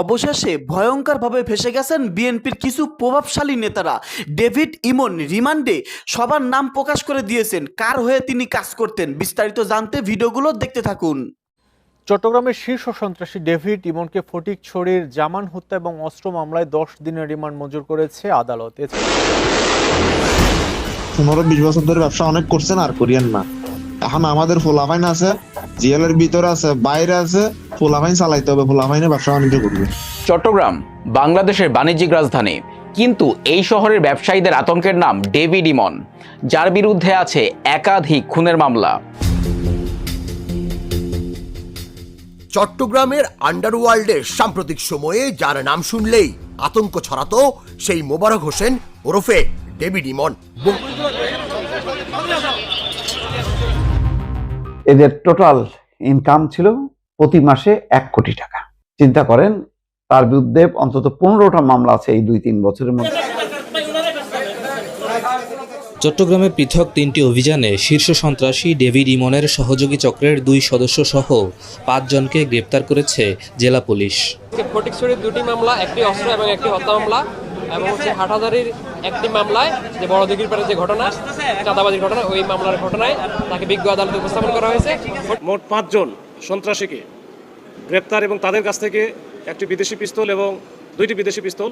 অবশেষে ভয়ঙ্করভাবে ফেঁসে গেছেন বিএনপির কিছু প্রভাবশালী নেতারা। ডেভিড ইমন রিমান্ডে সবার নাম প্রকাশ করে দিয়েছেন, কার হয়ে তিনি কাজ করতেন। বিস্তারিত জানতে ভিডিওগুলো দেখতে থাকুন। চট্টগ্রামের শীর্ষ সন্ত্রাসী ডেভিড ইমনকে ফটিকছড়ির জামান হত্যা এবং অস্ত্র মামলায় 10 দিনের রিমান্ড মঞ্জুর করেছে আদালত। 15-20 বছর ধরে ব্যবসা অনেক করছেন, আর করিয়েন না। এখন আমাদের ফোলাফাইন আছে, জেলের ভিতরে আছে, বাইরে আছে, ফোলাফাইন চালাইতে হবে, ফোলাফাইনে ব্যবসা বাণিজ্য করবে। চট্টগ্রাম বাংলাদেশের বাণিজ্যিক রাজধানী, কিন্তু এই শহরের ব্যবসায়ীদের আতঙ্কের নাম ডেভিড ইমন, যার বিরুদ্ধে আছে একাধিক খুনের মামলা। চট্টগ্রামের আন্ডারওয়ার্ল্ডের সাম্প্রতিক সময়ে যার নাম শুনলেই আতঙ্ক ছড়াতো, সেই মোবারক হোসেন ওরফে ডেভিড ইমন। এদের টোটাল ইনকাম ছিল প্রতি মাসে 1 কোটি টাকা। চিন্তা করেন, তার বিরুদ্ধে অন্তত 15টা মামলা আছে এই 2-3 বছরের মধ্যে। চট্টগ্রামে পৃথক 3টি অভিযানে শীর্ষ সন্ত্রাসী ডেভিড ইমনের সহযোগী চক্রের 2 সদস্য সহ 5 জনকে গ্রেপ্তার করেছে জেলা পুলিশ। ফটিকছড়ির 2টি মামলা, একটি অস্ত্র এবং একটি হত্যা মামলা, এবং হাটহাজারীর একটি মামলায় যে বড় দিঘির পারে যে ঘটনা, চাঁদাবাজির ঘটনা, ওই মামলার ঘটনায় তাকে বিজ্ঞ আদালতে উপস্থাপন করা হয়েছে। মোট 5 জন সন্ত্রাসীকে গ্রেপ্তার এবং তাদের কাছ থেকে একটি বিদেশি পিস্তল এবং 2টি বিদেশি পিস্তল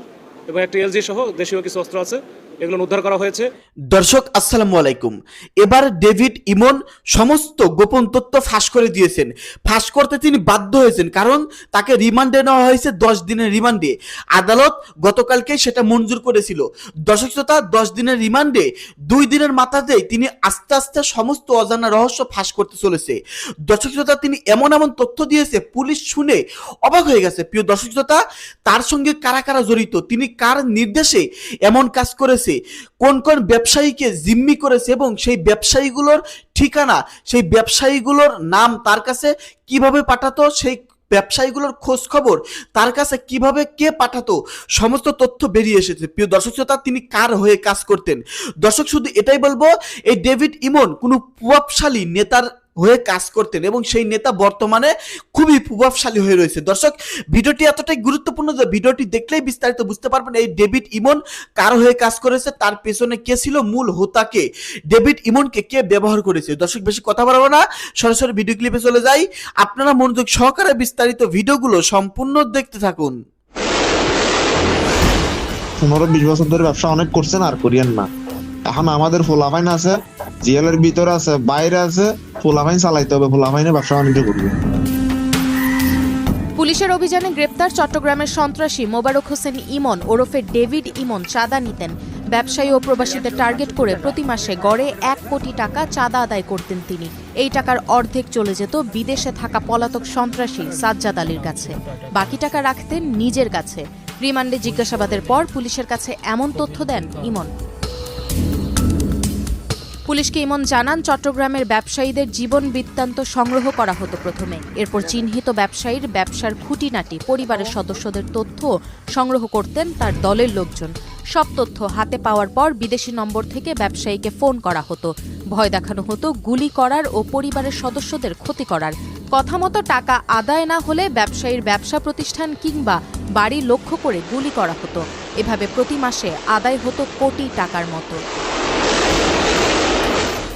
এবং একটি এলজি সহ দেশীয় কিছু অস্ত্র আছে, এগুলো উদ্ধার করা হয়েছে। দর্শক আসসালামু আলাইকুম। এবার ডেভিড ইমন সমস্ত গোপন তথ্য ফাঁস করে দিয়েছেন। ফাঁস করতে তিনি বাধ্য হয়েছেন, কারণ তাকে রিমান্ডে নেওয়া হয়েছে 10 দিনের রিমান্ডে। আদালত গতকালকে সেটা মঞ্জুর করেছিল। দর্শক শ্রোতা, 10 দিনের রিমান্ডে 2 দিনের মাথাতেই তিনি আস্তে আস্তে সমস্ত অজানা রহস্য ফাঁস করতে চলেছে। দর্শক শ্রোতা, তিনি এমন এমন তথ্য দিয়েছে, পুলিশ শুনে অবাক হয়ে গেছে। প্রিয় দর্শক শ্রোতা, তার সঙ্গে কারা কারা জড়িত, তিনি কার নির্দেশে এমন কাজ করেছে, কোন কোন ব্যবসায়ীকে জিম্মি করেছে, এবং সেই ব্যবসায়ীগুলোর ঠিকানা, সেই ব্যবসায়ীগুলোর নাম তার কাছে কিভাবে পাঠাতো, সেই ব্যবসায়ীগুলোর খোঁজ খবর তার কাছে কিভাবে কে পাঠাতো, সমস্ত তথ্য বেরিয়ে এসেছে। প্রিয় দর্শক শ্রোতা, তিনি কার হয়ে কাজ করতেন। দর্শক, শুধু এটাই বলবো, এই ডেভিড ইমন কোনো প্রভাবশালী নেতার হয়ে কাজ করতেন, এবং সেই নেতা বর্তমানে খুবই প্রভাবশালী হয়ে রয়েছে। দর্শক, ভিডিওটি এতটাই গুরুত্বপূর্ণ যে ভিডিওটি দেখলেই বিস্তারিত বুঝতে পারবেন এই ডেভিড ইমন কার হয়ে কাজ করেছে, তার পেছনে কে ছিল মূল হোতাকে, ডেভিড ইমনকে কে ব্যবহার করেছে। দর্শক, বেশি কথা বাড়াবো না, সরাসরি ভিডিও ক্লিপে চলে যাই। আপনারা মনোযোগ সহকারে বিস্তারিত ভিডিওগুলো সম্পূর্ণ দেখতে থাকুন। 15-20 বছর ধরে ব্যবসা অনেক করছেন, আর করিয়েন না। এখন আমাদের ফোলাফাইন আছে, জেলের ভিতরে আছে, বাইরে আছে, ফোলাফাইন চালাইতে হবে, ফোলাফাইনে ব্যবসা বাণিজ্য করবে। পুলিশের অভিযানে গ্রেপ্তার চট্টগ্রামের সন্ত্রাসী মোবারক হোসেন ইমন ওরফে ডেভিড ইমন চাঁদা নিতেন। ব্যবসায়ী ও প্রবাসীদের টার্গেট করে প্রতি মাসে গড়ে 1 কোটি টাকা চাঁদা আদায় করতেন তিনি। এই টাকার অর্ধেক চলে যেত বিদেশে থাকা পলাতক সন্ত্রাসী সাজ্জাদ আলীর কাছে, বাকি টাকা রাখতেন নিজের কাছে। রিমান্ডে জিজ্ঞাসাবাদের পর পুলিশের কাছে এমন তথ্য দেন ইমন। পুলিশকে ইমন জানান, চট্টগ্রামের ব্যবসায়ীদের জীবন বৃত্তান্ত সংগ্রহ করা হতো প্রথমে, এরপর চিহ্নিত ব্যবসায়ীর ব্যবসার খুঁটিনাটি, পরিবারের সদস্যদের তথ্য সংগ্রহ করতেন তার দলের লোকজন। সব তথ্য হাতে পাওয়ার পর বিদেশি নম্বর থেকে ব্যবসায়ীকে ফোন করা হতো, ভয় দেখানো হতো গুলি করার ও পরিবারের সদস্যদের ক্ষতি করার। কথা মতো টাকা আদায় না হলে ব্যবসায়ীর ব্যবসা প্রতিষ্ঠান কিংবা বাড়ি লক্ষ্য করে গুলি করা হতো। এভাবে প্রতি মাসে আদায় হতো কোটি টাকার মতো।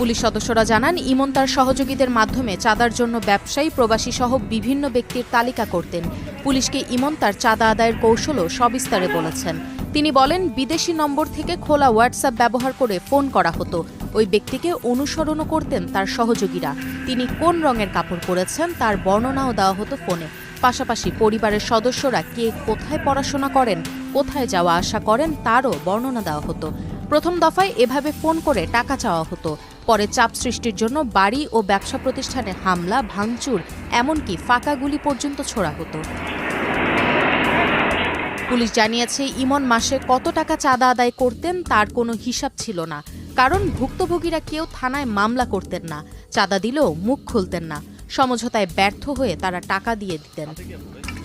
পুলিশ সদস্যরা জানান, ইমন তার সহযোগীদের মাধ্যমে চাঁদার জন্য ব্যবসায়ী, প্রবাসী সহ বিভিন্ন ব্যক্তির তালিকা করতেন। পুলিশকে ইমন তার চাঁদা আদায়ের কৌশলও সবিস্তারে বলেছেন। তিনি বলেন, বিদেশি নম্বর থেকে খোলা হোয়াটসঅ্যাপ ব্যবহার করে ফোন করা হতো। ওই ব্যক্তিকে অনুসরণও করতেন তার সহযোগীরা। তিনি কোন রঙের কাপড় পরেছেন তার বর্ণনাও দেওয়া হতো ফোনে। পাশাপাশি পরিবারের সদস্যরা কে কোথায় পড়াশোনা করেন, কোথায় যাওয়া আসা করেন তারও বর্ণনা দেওয়া হতো। প্রথম দফায় এভাবে ফোন করে টাকা চাওয়া হতো। পরে চাপ সৃষ্টির জন্য বাড়ি ও ব্যবসা প্রতিষ্ঠানে হামলা, ভাঙচুর, এমনকি ফাঁকা গুলি পর্যন্ত ছোড়া হতো। পুলিশ জানিয়েছে, ইমন মাসে কত টাকা চাঁদা আদায় করতেন তার কোনো হিসাব ছিল না, কারণ ভুক্তভোগীরা কেউ থানায় মামলা করতেন না, চাঁদা দিলেও মুখ খুলতেন না। সমঝোতায় ব্যর্থ হয়ে তারা টাকা দিয়ে দিতেন।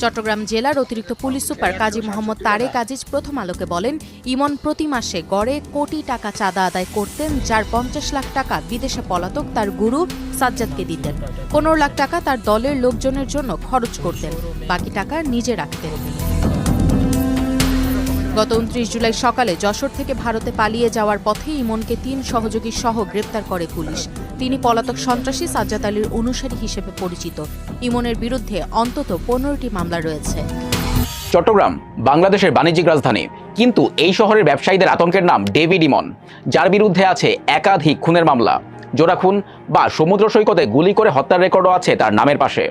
চট্টগ্রাম জেলার অতিরিক্ত পুলিশ সুপার কাজী মোহাম্মদ তারেক আজিজ প্রথম আলোকে বলেন, ইমন প্রতি মাসে গড়ে কোটি টাকা চাঁদা আদায় করতেন, যার 50 লাখ টাকা বিদেশে পলাতক তার গুরু সাজ্জাদকে দিতেন। 15 লাখ টাকা তার দলের লোকজনের জন্য খরচ করতেন, বাকি টাকা নিজে রাখতেন। গত 29 জুলাই সকালে যশোর থেকে ভারতে পালিয়ে যাওয়ার পথে ইমনকে 3 সহযোগী সহ গ্রেপ্তার করে পুলিশ। তিনি পলাতক সন্ত্রাসী সাজ্জাদ আলীর অনুসারী হিসেবে পরিচিত। ইমনের বিরুদ্ধে অন্তত 15টি মামলা রয়েছে। চট্টগ্রাম বাংলাদেশের বাণিজ্যিক রাজধানী, কিন্তু এই শহরের ব্যবসায়ীদের আতঙ্কের নাম ডেভিড ইমন, যার বিরুদ্ধে আছে একাধিক খুনের মামলা। জোড়া খুন বা সমুদ্র সৈকতে গুলি করে হত্যার রেকর্ডও আছে তার নামের পাশে।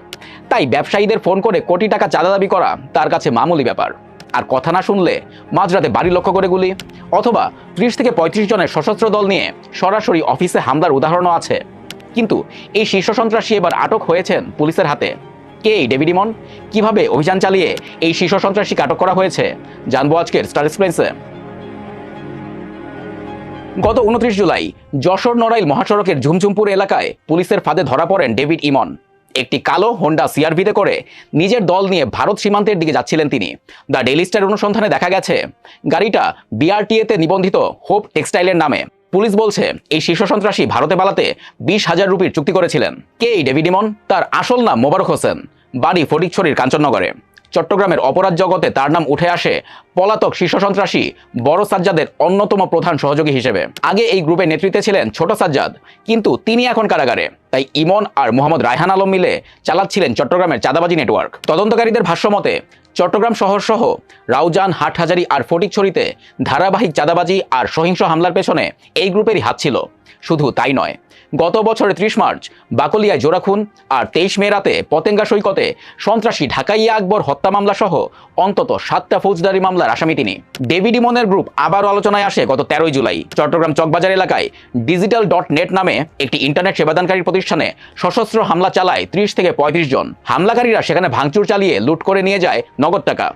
তাই ব্যবসায়ীদের ফোন করে কোটি টাকা চাঁদা দাবি করা তার কাছে মামুলি ব্যাপার। আর কথা না শুনলে মাঝরাতে বাড়ি লক্ষ্য করে গুলি, অথবা 30 থেকে 35 জনের সশস্ত্র দল নিয়ে সরাসরি অফিসে হামলার উদাহরণও আছে। কিন্তু এই শীর্ষ সন্ত্রাসী এবার আটক হয়েছেন পুলিশের হাতে। কে এই ডেভিড ইমন? কিভাবে অভিযান চালিয়ে এই শীর্ষ সন্ত্রাসীকে আটক করা হয়েছে জানবো আজকের স্টার এক্সপ্রেসে। গত 29 জুলাই যশোর নড়াইল মহাসড়কের ঝুমঝুমপুর এলাকায় পুলিশের ফাঁদে ধরা পড়েন ডেভিড ইমন। একটি কালো হোন্ডা সিআরভিতে করে নিজের দল নিয়ে ভারত সীমান্তের দিকে যাচ্ছিলেন তিনি। দ্য ডেইলি স্টার অনুসন্ধানে দেখা গেছে গাড়িটা বিআরটিএতে নিবন্ধিত হোপ টেক্সটাইলের নামে। পুলিশ বলছে এই শীর্ষ সন্ত্রাসী ভারতে পালাতে 20,000 রুপির চুক্তি করেছিলেন। কে এই ডেভিড ইমন? তার আসল নাম মোবারক হোসেন, বাড়ি ফটিকছড়ির কাঞ্চননগরে। চট্টগ্রামের অপরাধ জগতে তার নাম উঠে আসে পলাতক শীর্ষ সন্ত্রাসী বড় সাজ্জাদের অন্যতম প্রধান সহযোগী হিসেবে। আগে এই গ্রুপের নেতৃত্বে ছিলেন ছোট সাজ্জাদ, কিন্তু তিনি এখন কারাগারে। তাই ইমন আর মোহাম্মদ রায়হান আলম মিলে চালাচ্ছিলেন চট্টগ্রামের চাঁদাবাজি নেটওয়ার্ক। তদন্তকারীদের ভাষ্যমতে চট্টগ্রাম শহর সহ রাউজান, হাটহাজারী আর ফটিকছড়িতে ধারাবাহিক চাঁদাবাজি আর সহিংস হামলার পেছনে এই গ্রুপেরই হাত ছিল। শুধু তাই নয়, গত বছরের 30 মার্চ বাকলিয়ায় জোড়া খুন আর 23 মে রাতে পতেঙ্গা সৈকতে সন্ত্রাসী ঢাকাইয়া আকবর হত্যা মামলা সহ অন্তত 7টা ফৌজদারি মামলার আসামি তিনি। ডেভিড ইমনের গ্রুপ আবারও আলোচনায় আসে গত 13 জুলাই। চট্টগ্রাম চকবাজার এলাকায় digital.net নামে একটি ইন্টারনেট সেবাদানকারী প্রতিষ্ঠানে সশস্ত্র হামলা চালায় 30 থেকে 35 জন। হামলাকারীরা সেখানে ভাঙচুর চালিয়ে লুট করে নিয়ে যায় নগদ টাকা।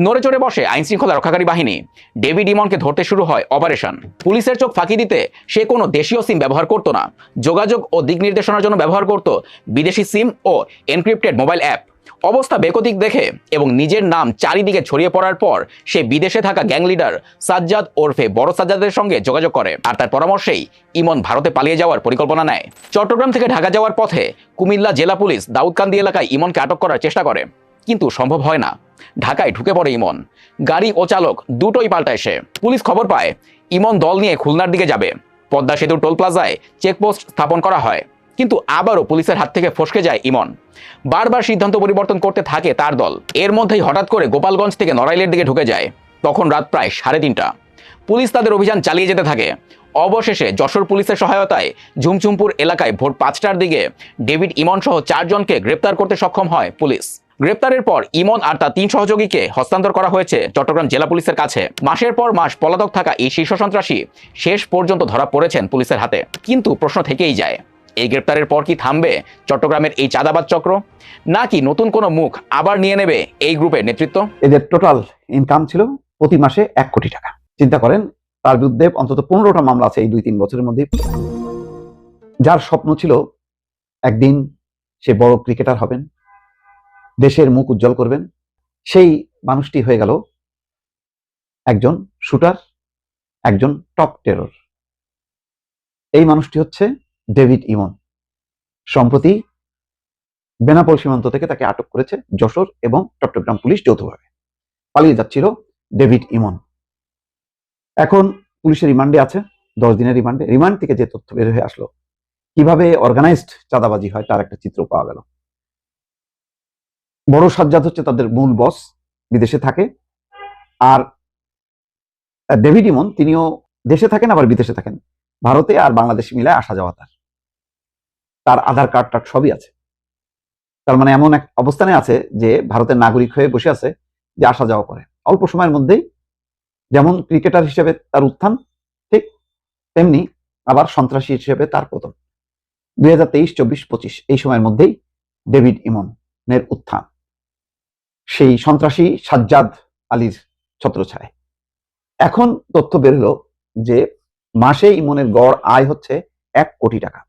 নড়ে চড়ে বসে আইনশৃঙ্খলা রক্ষাকারী বাহিনী। ডেভিড ইমনকে ধরতে শুরু হয় অপারেশন। পুলিশের চোখ ফাঁকি দিতে সে কোনো দেশীয় সিম ব্যবহার করতো না, যোগাযোগ ও দিক নির্দেশনার জন্য ব্যবহার করত বিদেশি সিম ও এনক্রিপ্টেড মোবাইল অ্যাপ। অবস্থা বেকতিক দেখে এবং নিজের নাম চারিদিকে ছড়িয়ে পড়ার পর সে বিদেশে থাকা গ্যাং লিডার সাজ্জাদ ওরফে বড় সাজ্জাদের সঙ্গে যোগাযোগ করে, আর তার পরামর্শেই ইমন ভারতে পালিয়ে যাওয়ার পরিকল্পনা নেয়। চট্টগ্রাম থেকে ঢাকা যাওয়ার পথে কুমিল্লা জেলা পুলিশ দাউদকান্দি এলাকায় ইমনকে আটক করার চেষ্টা করে, কিন্তু সম্ভব হয় না। ঢাকায় ঢুকে পড়ে ইমন, গাড়ি ও চালক দুটোই পাল্টায় সে। পুলিশ খবর পায় ইমন দল নিয়ে খুলনার দিকে যাবে। পদ্মা সেতুর টোল প্লাজায় চেকপোস্ট স্থাপন করা হয়, কিন্তু আবারও পুলিশের হাত থেকে ফসকে যায় ইমন। বারবার সিদ্ধান্ত পরিবর্তন করতে থাকে তার দল। এর মধ্যেই হঠাৎ করে গোপালগঞ্জ থেকে নড়াইলের দিকে ঢুকে যায়। তখন রাত প্রায় 3:30। পুলিশ তাদের অভিযান চালিয়ে যেতে থাকে। অবশেষে যশোর পুলিশের সহায়তায় ঝুমঝুমপুর এলাকায় ভোর 5টার দিকে ডেভিড ইমন সহ 4 জনকে গ্রেপ্তার করতে সক্ষম হয় পুলিশ। গ্রেপ্তারের পর ইমন আর তার 3 সহযোগীকে হস্তান্তর করা হয়েছে চট্টগ্রাম জেলা পুলিশের কাছে। মাসের পর মাস পলাতক থাকা এই শীর্ষ সন্ত্রাসী শেষ পর্যন্ত ধরা পড়েছেন পুলিশের হাতে। কিন্তু প্রশ্ন থেকেই যায়, এই গ্রেপ্তারের পর কি থামবে চট্টগ্রামের এই চাঁদাবাজ চক্র, নাকি নতুন কোনো মুখ আবার নিয়ে নেবে এই গ্রুপের নেতৃত্ব? এদের টোটাল ইনকাম ছিল প্রতি মাসে 1 কোটি টাকা। চিন্তা করেন, তার বিরুদ্ধে অন্তত 15টা মামলা আছে এই 2-3 বছরের মধ্যে। যার স্বপ্ন ছিল একদিন সে বড় ক্রিকেটার হবেন, দেশের মুখ উজ্জ্বল করবেন, সেই মানুষটি হয়ে গেল একজন শুটার, একজন টপ টেরর। এই মানুষটি হচ্ছে ডেভিড ইমন। সম্প্রতি বেনাপোল সীমান্ত থেকে তাকে আটক করেছে যশোর এবং চট্টগ্রাম পুলিশ যৌথভাবে। পালিয়ে যাচ্ছিল ডেভিড ইমন। এখন পুলিশের রিমান্ডে আছে, 10 দিনের রিমান্ডে। রিমান্ড থেকে যে তথ্য বের হয়ে আসলো, কিভাবে অর্গানাইজড চাঁদাবাজি হয় তার একটা চিত্র পাওয়া গেল। বড় সাজ্জাদ হচ্ছে তাদের মূল বস, বিদেশে থাকে। আর ডেভিড ইমন তিনিও দেশে থাকেন আবার বিদেশে থাকেন, ভারতে আর বাংলাদেশে মিলায় আসা যাওয়া। তার আধার কার্ড টার্ড সবই আছে। তার মানে এমন এক অবস্থানে আছে যে ভারতের নাগরিক হয়ে বসে আছে, যে আসা যাওয়া করে। অল্প সময়ের মধ্যেই যেমন ক্রিকেটার হিসেবে তার উত্থান, ঠিক তেমনি আবার সন্ত্রাসী হিসেবে তার পতন। 2023, 24, 25 এই সময়ের মধ্যেই ডেভিড ইমনের উত্থান সেই সন্ত্রাসী সাজ্জাদ আলীর ছত্রছায়ায়। এখন তথ্য বের হলো যে মাসে ইমনের গড় আয় হচ্ছে 1 কোটি টাকা।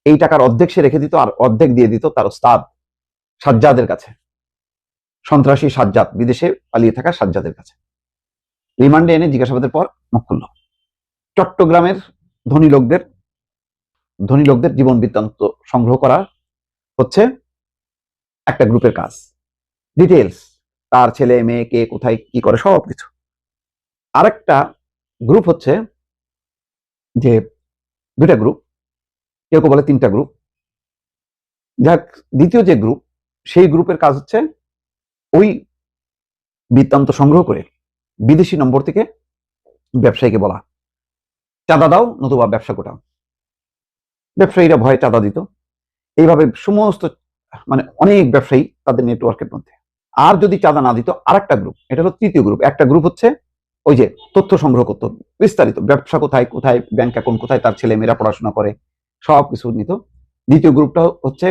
এই টাকার অর্ধেক সে রেখে দিত আর অর্ধেক দিয়ে দিত তার ওস্তাদ সাজ্জাদের কাছে। সন্ত্রাসী সাজ্জাদ, বিদেশে পালিয়ে থাকা সাজ্জাদের কাছে। রিমান্ডে এনে জিজ্ঞাসাবাদের পর মুখ খুলল। চট্টগ্রামের ধনী লোকদের জীবন বৃত্তান্ত সংগ্রহ করা হচ্ছে একটা গ্রুপের কাজ। ডিটেলস, তার ছেলে মেয়ে কে কোথায় কি করে সবকিছু। আরেকটা গ্রুপ হচ্ছে যে দুইটা গ্রুপ, কেউ কেউ বলে তিনটা গ্রুপ। যাক, দ্বিতীয় যে গ্রুপ, সেই গ্রুপের কাজ হচ্ছে ওই বৃত্তান্ত সংগ্রহ করে বিদেশি নম্বর থেকে ব্যবসায়ীকে বলা, চাঁদা দাও নতুবা ব্যবসা গোটাও। ব্যবসায়ীরা ভয়ে চাঁদা দিত। এইভাবে সমস্ত মানে অনেক ব্যবসায়ী তাদের নেটওয়ার্কের মধ্যে। আর যদি চাঁদা না দিত, আরেকটা গ্রুপ, এটা হলো তৃতীয় গ্রুপ। একটা গ্রুপ হচ্ছে ওই যে তথ্য সংগ্রহ করতো বিস্তারিত, ব্যবসা কোথায় কোথায়, ব্যাংক অ্যাকাউন্ট কোথায়, তার ছেলে মেয়েরা পড়াশোনা করে, সব কিছু নিত। দ্বিতীয় গ্রুপটা হচ্ছে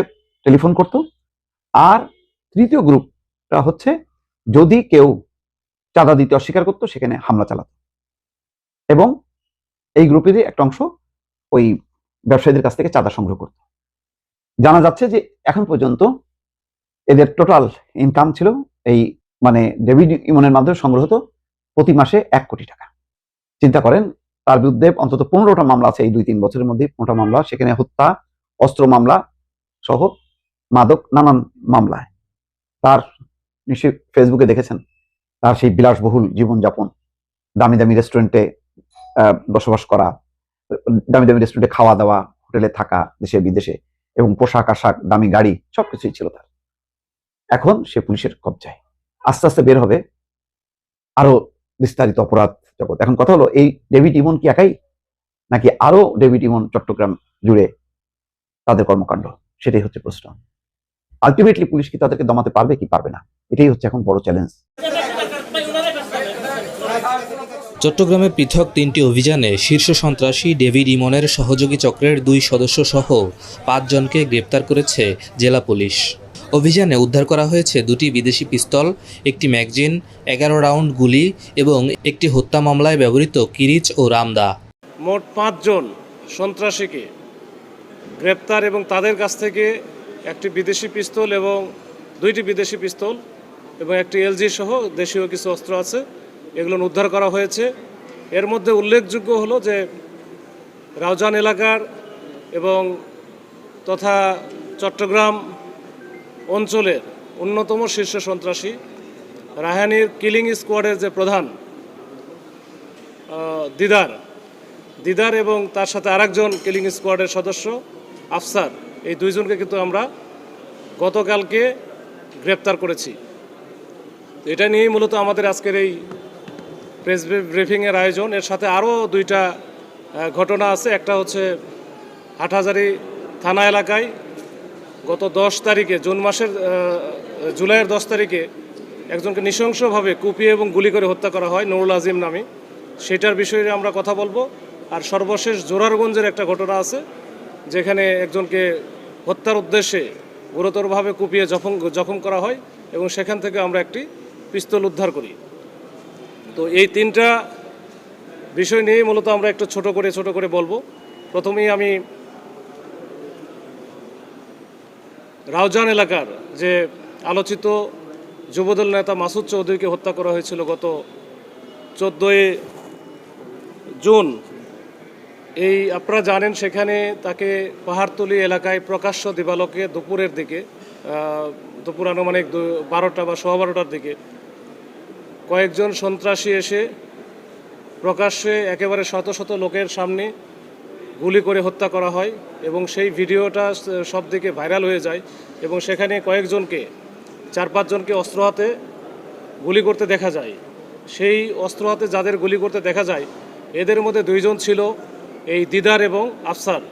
টেলিফোন করত। আর তৃতীয় গ্রুপটা হচ্ছে যদি কেউ চাঁদা দিতে অস্বীকার করতো সেখানে হামলা চালাতো। এবং এই গ্রুপেরই একটা অংশ ওই ব্যবসায়ীদের কাছ থেকে চাঁদা সংগ্রহ করত। জানা যাচ্ছে যে এখন পর্যন্ত এদের টোটাল ইনকাম ছিল এই মানে ডেভিড ইমনের মাধ্যমে সংগ্রহত প্রতি মাসে 1 কোটি টাকা। চিন্তা করেন, তার বিরুদ্ধে অন্তত 15টা মামলা আছে এই 2-3 বছরের মধ্যে। 15টা মামলা, সেখানে হত্যা, অস্ত্র মামলা সহ মাদক নানান মামলায়। তার নিশ্চয়ই ফেসবুকে দেখেছেন তার সেই বিলাসবহুল জীবনযাপন, দামি দামি রেস্টুরেন্টে বসবাস করা, দামি দামি রেস্টুরেন্টে খাওয়া দাওয়া, হোটেলে থাকা দেশে বিদেশে, এবং পোশাক আশাক, দামি গাড়ি, সবকিছুই ছিল তার। এখন সে পুলিশের কবজায়। আস্তে আস্তে বের হবে আরো বিস্তারিত অপরাধ জগৎ। এখন কথা হলো, এই ডেভিড ইমন কি একাই, নাকি আরো ডেভিড ইমন চট্টগ্রাম জুড়ে তাদের কর্মকাণ্ড? সেটাই হচ্ছে প্রশ্ন। আলটিমেটলি পুলিশ কি তাদেরকে দমাতে পারবে কি পারবে না, এটাই হচ্ছে এখন বড় চ্যালেঞ্জ। চট্টগ্রামে পৃথক 3টি অভিযানে শীর্ষ সন্ত্রাসী ডেভিড ইমনের সহযোগী চক্রের 2 সদস্য সহ 5 জনকে গ্রেপ্তার করেছে জেলা পুলিশ। অভিযানে উদ্ধার করা হয়েছে 2টি বিদেশি পিস্তল, একটি ম্যাগজিন, 11 রাউন্ড গুলি এবং একটি হত্যা মামলায় ব্যবহৃত কিরিচ ও রামদা। মোট 5 জন সন্ত্রাসীকে গ্রেপ্তার এবং তাদের কাছ থেকে একটি বিদেশি পিস্তল এবং 2টি বিদেশি পিস্তল এবং একটি এলজি সহ দেশীয় কিছু অস্ত্র আছে, এগুলো উদ্ধার করা হয়েছে। এর মধ্যে উল্লেখযোগ্য হলো যে রাউজান এলাকার এবং তথা চট্টগ্রাম অঞ্চলের অন্যতম শীর্ষ সন্ত্রাসী রাহানির কিলিং স্কোয়াডের যে প্রধান দিদার এবং তার সাথে আরেকজন কিলিং স্কোয়াডের সদস্য আফসার, এই 2 জনকে কিন্তু আমরা গতকালকে গ্রেপ্তার করেছি। এটা নিয়েই মূলত আমাদের আজকের এই প্রেস ব্রিফিংয়ের আয়োজন। এর সাথে আরও 2টা ঘটনা আছে। একটা হচ্ছে হাটহাজারী থানা এলাকায় গত 10 তারিখে, জুলাইয়ের 10 তারিখে একজনকে নৃশংসভাবে কুপিয়ে এবং গুলি করে হত্যা করা হয়, নুরুল আজিম নামে। সেটার বিষয়ে আমরা কথা বলবো। আর সর্বশেষ জোরারগঞ্জের একটা ঘটনা আছে, যেখানে একজনকে হত্যার উদ্দেশ্যে গুরুতরভাবে কুপিয়ে জখম করা হয় এবং সেখান থেকে আমরা একটি পিস্তল উদ্ধার করি। তো এই 3টা বিষয় নিয়ে মূলত আমরা একটু ছোট করে বলবো। প্রথমেই আমি রাউজান এলাকার যে আলোচিত যুবদল নেতা মাসুদ চৌধুরীকে হত্যা করা হয়েছিল গত 14 জুন। এই আপনারা জানেন, সেখানে তাকে পাহাড়তলি এলাকায় প্রকাশ্য দিবালোকে দুপুরের দিকে, দুপুর আনুমানিক 12টা বা 12:15টার দিকে কয়েকজন সন্ত্রাসী এসে প্রকাশ্যে একেবারে শত শত লোকের সামনে গুলি করে হত্যা করা হয় এবং সেই ভিডিওটা সব দিকে ভাইরাল হয়ে যায় এবং সেখানে কয়েকজনকে, 4-5 জনকে অস্ত্র হাতে গুলি করতে দেখা যায়। সেই অস্ত্র হাতে যাদের গুলি করতে দেখা যায়, এদের মধ্যে 2 জন ছিল এই দিদার এবং আফসার,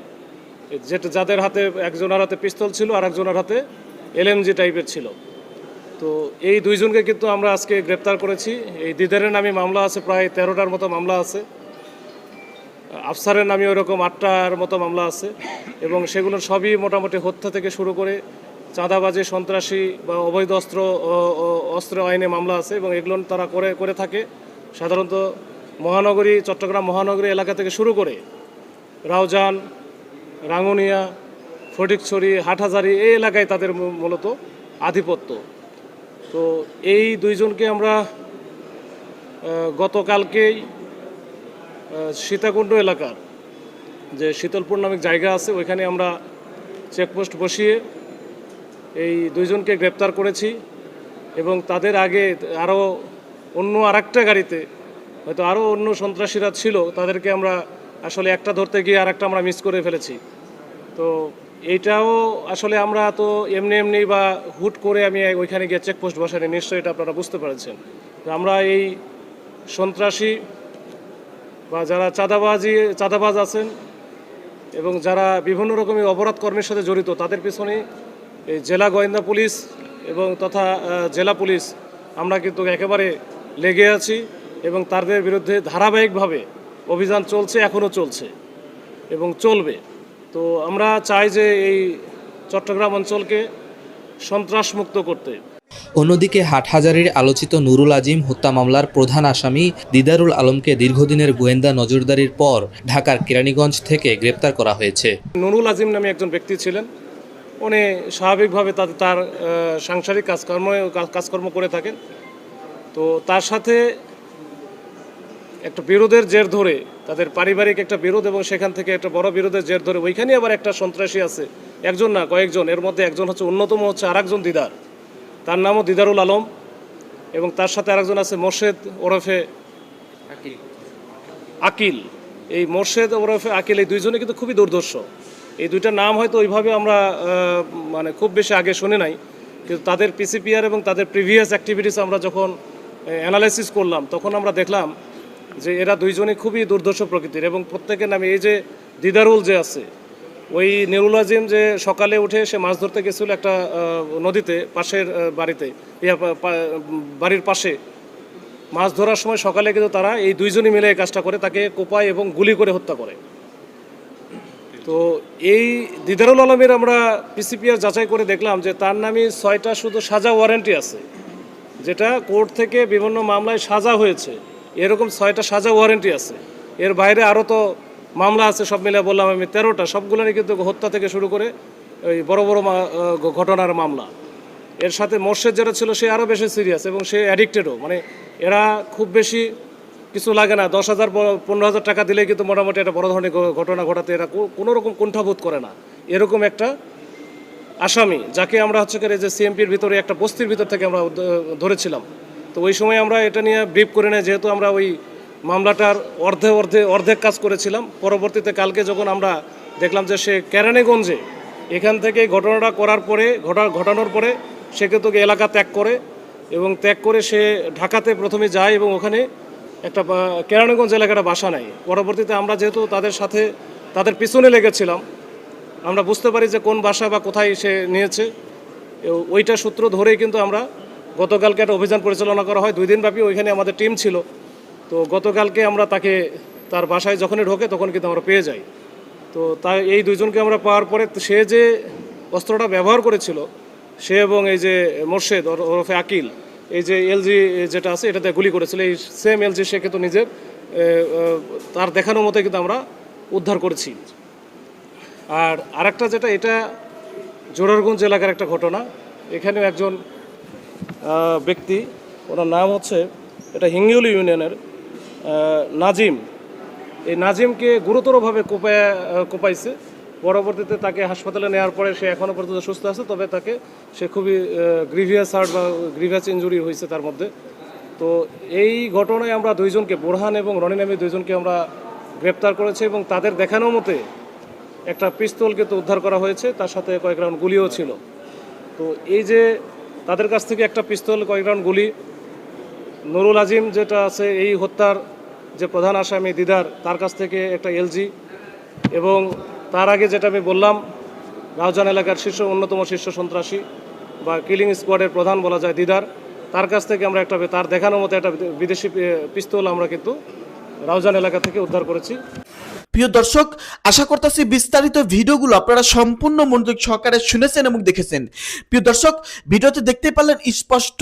যাদের হাতে একজনের হাতে পিস্তল ছিল আর একজনের হাতে এলএমজি টাইপের ছিল। তো এই 2 জনকে কিন্তু আমরা আজকে গ্রেপ্তার করেছি। এই দিদারের নামে মামলা আছে, প্রায় 13টার মতো মামলা আছে। আফসারের নামে ওরকম 8টার মতো মামলা আছে এবং সেগুলোর সবই মোটামুটি হত্যা থেকে শুরু করে চাঁদাবাজি, সন্ত্রাসী বা অবৈধ অস্ত্র আইনে মামলা আছে এবং এগুলো তারা করে থাকে সাধারণত চট্টগ্রাম মহানগরী এলাকা থেকে শুরু করে রাউজান, রাঙ্গুনিয়া, ফটিকছড়ি, হাটহাজারী এই এলাকায় তাদের মূলত আধিপত্য। তো এই 2 জনকে আমরা গতকালকেই সীতাকুণ্ড এলাকার যে শীতলপুর নামক জায়গা আছে, ওইখানে আমরা চেকপোস্ট বসিয়ে এই 2 জনকে গ্রেপ্তার করেছি এবং তাদের আগে আরও অন্য আরেকটা গাড়িতে হয়তো আরও অন্য সন্ত্রাসীরা ছিল, তাদেরকে আমরা আসলে একটা ধরতে গিয়ে আর একটা আমরা মিস করে ফেলেছি। তো এইটাও আসলে আমরা তো এমনি বা হুট করে আমি ওইখানে গিয়ে চেকপোস্ট বসাইনি, নিশ্চয়ই এটা আপনারা বুঝতে পেরেছেন। আমরা এই সন্ত্রাসী বা যারা চাঁদাবাজ আছেন এবং যারা বিভিন্ন রকমের অপরাধ কর্মের সাথে জড়িত, তাদের পিছনে এই জেলা গোয়েন্দা পুলিশ এবং তথা জেলা পুলিশ আমরা কিন্তু একেবারে লেগে আছি এবং তাদের বিরুদ্ধে ধারাবাহিকভাবে অভিযান চলছে, এখনও চলছে এবং চলবে। তো আমরা চাই যে এই চট্টগ্রাম অঞ্চলকে সন্ত্রাসমুক্ত করতে। অন্যদিকে হাটহাজারীর আলোচিত নুরুল আজিম হত্যা মামলার প্রধান আসামি দিদারুল আলমকে দীর্ঘদিনের গোয়েন্দা নজরদারির পর ঢাকার কেরানীগঞ্জ থেকে গ্রেপ্তার করা হয়েছে। নুরুল আজিম নামে একজন ব্যক্তি ছিলেন, উনি স্বাভাবিকভাবে তার সাংসারিক কাজকর্ম করে থাকেন। তো তার সাথে একটা বিরোধের জের ধরে, তাদের পারিবারিক একটা বিরোধ এবং সেখান থেকে একটা বড় বিরোধের জের ধরে ওইখানে আবার একটা সন্ত্রাসী আছে, একজন না কয়েকজন, এর মধ্যে একজন হচ্ছে অন্যতম হচ্ছে আরেকজন দিদার, তার নামও দিদারুল আলম, এবং তার সাথে আরেকজন আছে মোর্শেদ ওরফে আকিল। এই মোর্শেদ ওরফে আকিল, এই দুইজনে কিন্তু খুবই দুর্ধর্ষ। এই দুইটা নাম হয়তো ওইভাবে আমরা মানে খুব বেশি আগে শুনে নাই, কিন্তু তাদের পিসিপিআর এবং তাদের প্রিভিয়াস অ্যাক্টিভিটিস আমরা যখন অ্যানালাইসিস করলাম তখন আমরা দেখলাম যে এরা দুইজনই খুবই দুর্ধর্ষ প্রকৃতির এবং প্রত্যেকের নামে, এই যে দিদারুল যে আছে, ওই নুরুল আজিম যে সকালে উঠে সে মাছ ধরতে গেছিল একটা নদীতে, পাশের বাড়ির পাশে মাছ ধরার সময় সকালে কিন্তু তারা এই দুইজনই মিলে এই কাজটা করে, তাকে কোপায় এবং গুলি করে হত্যা করে। তো এই দিদারুল আলমের আমরা পিসিপিআর যাচাই করে দেখলাম যে তার নামে 6টা শুধু সাজা ওয়ারেন্টি আছে, যেটা কোর্ট থেকে বিভিন্ন মামলায় সাজা হয়েছে, এরকম 6টা সাজা ওয়ারেন্টি আছে। এর বাইরে আরও তো মামলা আছে, সব মিলে বললাম আমি 13টা, সবগুলোরই কিন্তু হত্যা থেকে শুরু করে ওই বড় বড় ঘটনার মামলা। এর সাথে মোর্শেদ যেটা ছিল সে আরও বেশি সিরিয়াস এবং সে অ্যাডিক্টেডও, মানে এরা খুব বেশি কিছু লাগে না, 10,000 15,000 টাকা দিলেই কিন্তু মোটামুটি একটা বড় ধরনের ঘটনা ঘটাতে এরা কোনো রকম কুণ্ঠাবোধ করে না। এরকম একটা আসামি যাকে আমরা হচ্ছে যে সিএমপির ভিতরে একটা বস্তির ভিতর থেকে আমরা ধরেছিলাম। তো ওই সময় আমরা এটা নিয়ে ব্রিফ করে নেই, যেহেতু আমরা ওই মামলাটার অর্ধেক কাজ করেছিলাম। পরবর্তীতে কালকে যখন আমরা দেখলাম যে সে কেরানীগঞ্জে এখান থেকে ঘটনাটা ঘটানোর পরে সে কিন্তু এলাকা ত্যাগ করে এবং ত্যাগ করে সে ঢাকাতে প্রথমে যায় এবং ওখানে একটা কেরানীগঞ্জ এলাকাটা বাসা নেয়। পরবর্তীতে আমরা যেহেতু তাদের পিছনে লেগেছিলাম, আমরা বুঝতে পারি যে কোন বাসা বা কোথায় সে নিয়েছে। ওইটা সূত্র ধরেই কিন্তু আমরা গতকালকে একটা অভিযান পরিচালনা করা হয়, 2 দিন ব্যাপী। ওইখানে আমাদের টিম ছিল। তো গতকালকে আমরা তাকে তার বাসায় যখনই ঢোকে তখন কিন্তু আমরা পেয়ে যাই। তো তাই এই দুইজনকে আমরা পাওয়ার পরে সে যে অস্ত্রটা ব্যবহার করেছিল সে এবং এই যে মোর্শেদ ওরফে আকিল, এই যে এলজি যেটা আছে এটাতে গুলি করেছিল, এই সেম এলজি সে কিন্তু নিজের তার দেখানোর মতো কিন্তু আমরা উদ্ধার করেছি। আর আরেকটা যেটা, এটা জোরারগঞ্জ এলাকার একটা ঘটনা। এখানেও একজন ব্যক্তি, ওনার নাম হচ্ছে এটা হিঙ্গিউলি ইউনিয়নের নাজিম। এই নাজিমকে গুরুতরভাবে কোপাইছে। পরবর্তীতে তাকে হাসপাতালে নেওয়ার পরে সে এখনও পর্যন্ত সুস্থ আছে, তবে সে খুবই গ্রিভিয়াস হার্ট বা গ্রিভিয়াস ইনজুরি হয়েছে তার মধ্যে। তো এই ঘটনায় আমরা দুইজনকে, বোরহান এবং রনি নামে দুইজনকে আমরা গ্রেপ্তার করেছি এবং তাদের দেখানো মতে একটা পিস্তল কিন্তু উদ্ধার করা হয়েছে, তার সাথে কয়েক রাউন্ড গুলিও ছিল। তো এই যে তাদের কাছ থেকে একটা পিস্তল, কয়েক রাউন্ড গুলি, নুরুল আজিম যেটা আছে এই হত্যার যে প্রধান আসামি দিদার, তার কাছ থেকে একটা এলজি, এবং তার আগে যেটা আমি বললাম রাউজান এলাকার অন্যতম শীর্ষ সন্ত্রাসী বা কিলিং স্কোয়াডের প্রধান বলা যায় দিদার, তার কাছ থেকে আমরা তার দেখানোর মতো একটা বিদেশি পিস্তল আমরা কিন্তু রাউজান এলাকা থেকে উদ্ধার করেছি। প্রিয় দর্শক, আশা করতেছি বিস্তারিত ভিডিওগুলো আপনারা সম্পূর্ণ মনোযোগ সহকারে শুনেছেন এবং দেখেছেন। প্রিয় দর্শক, ভিডিওতে দেখতে পারলেন স্পষ্ট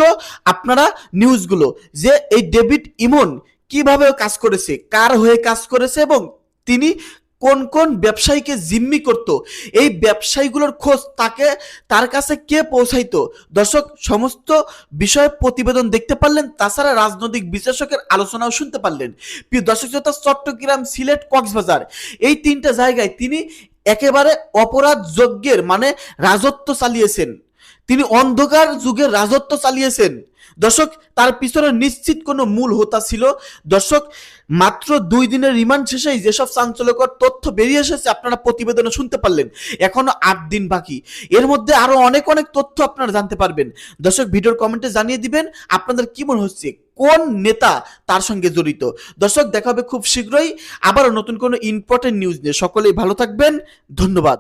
আপনারা নিউজগুলো, যে এই ডেভিড ইমন কিভাবে কাজ করেছে, কার হয়ে কাজ করেছে এবং তিনি কোন কোন ব্যবসায়ীকে জিম্মি করত, এই ব্যবসায়ীগুলোর খোঁজ তার কাছে কে পৌঁছাইতো। দর্শক, সমস্ত বিষয়ে প্রতিবেদন দেখতে পারলেন, তাছাড়া রাজনৈতিক বিশ্লেষকের আলোচনাও শুনতে পারলেন। প্রিয় দর্শক, চট্টগ্রাম, সিলেট, কক্সবাজার এই 3টা জায়গায় তিনি একেবারে অপরাধ যজ্ঞের মানে রাজত্ব চালিয়েছেন। তিনি অন্ধকার যুগে রাজত্ব চালিয়েছেন। দর্শক, তার পিছনে নিশ্চিত কোনো মূল হোতা ছিল। দর্শক, মাত্র 2 দিনের রিমান্ড শেষেই যেসব চাঞ্চল্যকর তথ্য বেরিয়ে এসেছে আপনারা প্রতিবেদনে শুনতে পারলেন, এখনো 8 দিন বাকি। এর মধ্যে আরো অনেক তথ্য আপনারা জানতে পারবেন। দর্শক, ভিডিওর কমেন্টে জানিয়ে দিবেন আপনাদের কি মনে হচ্ছে, কোন নেতা তার সঙ্গে জড়িত। দর্শক, দেখা হবে খুব শীঘ্রই আবারও নতুন কোনো ইম্পর্টেন্ট নিউজ নিয়ে। সকলেই ভালো থাকবেন, ধন্যবাদ।